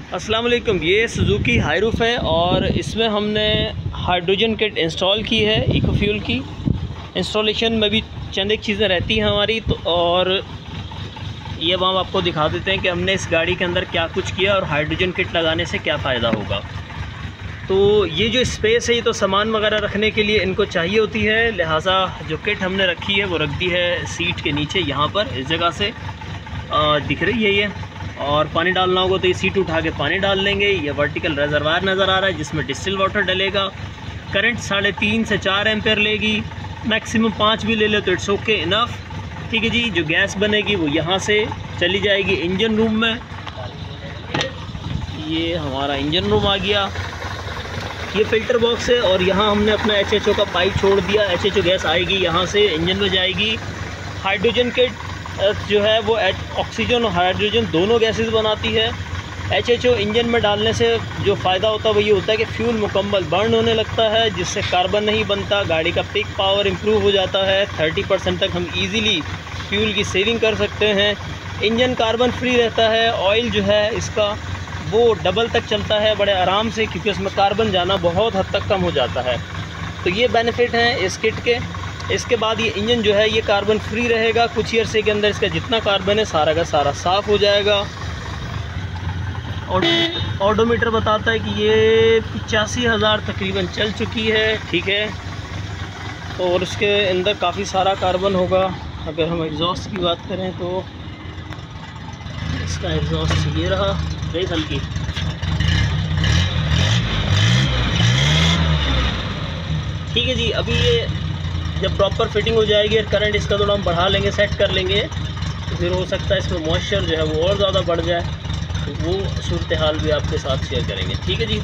अस्सलाम वालेकुम। ये सुजुकी हायरूफ है और इसमें हमने हाइड्रोजन किट इंस्टॉल की है। इको फ्यूल की इंस्टॉलेशन में भी चंद एक चीज़ें रहती हैं हमारी, तो और ये अब हम आपको दिखा देते हैं कि हमने इस गाड़ी के अंदर क्या कुछ किया और हाइड्रोजन किट लगाने से क्या फ़ायदा होगा। तो ये जो स्पेस है ये तो सामान वगैरह रखने के लिए इनको चाहिए होती है, लिहाजा जो किट हमने रखी है वो रख दी है सीट के नीचे, यहाँ पर इस जगह से दिख रही है ये। और पानी डालना होगा तो ये सीट उठा के पानी डाल लेंगे। ये वर्टिकल रिजर्वायर नज़र आ रहा है जिसमें डिस्टिल वाटर डलेगा। करंट 3.5 से 4 एम्पेयर लेगी, मैक्सिमम 5 भी ले ले तो इट्स ओके इनफ। ठीक है जी। जो गैस बनेगी वो यहाँ से चली जाएगी इंजन रूम में। ये हमारा इंजन रूम आ गया। ये फ़िल्टर बॉक्स है और यहाँ हमने अपना HHO का पाइप छोड़ दिया। HHO गैस आएगी यहाँ से इंजन में जाएगी। हाइड्रोजन किट जो है वो ऑक्सीजन और हाइड्रोजन दोनों गैसेस बनाती है। HHO इंजन में डालने से जो फ़ायदा होता है वो ये होता है कि फ्यूल मुकम्मल बर्न होने लगता है, जिससे कार्बन नहीं बनता। गाड़ी का पिक पावर इम्प्रूव हो जाता है। 30% तक हम इजीली फ्यूल की सेविंग कर सकते हैं। इंजन कार्बन फ्री रहता है। ऑयल जो है इसका वो डबल तक चलता है बड़े आराम से, क्योंकि उसमें कार्बन जाना बहुत हद तक कम हो जाता है। तो ये बेनिफिट हैं इस किट के। इसके बाद ये इंजन जो है ये कार्बन फ्री रहेगा। कुछ ही अरसे के अंदर इसका जितना कार्बन है सारा का सारा साफ़ हो जाएगा। और ऑडोमीटर बताता है कि ये 85,000 तकरीबन चल चुकी है। ठीक है। और उसके अंदर काफ़ी सारा कार्बन होगा। अगर हम एग्जॉस्ट की बात करें तो इसका एग्जॉस्ट ये रहा, बेस हल्की। ठीक है जी। अभी ये जब प्रॉपर फिटिंग हो जाएगी और करंट इसका थोड़ा हम बढ़ा लेंगे, सेट कर लेंगे, तो फिर हो सकता है इसमें मॉइस्चर जो है वो और ज़्यादा बढ़ जाए। तो वो सूरत हाल भी आपके साथ शेयर करेंगे। ठीक है जी।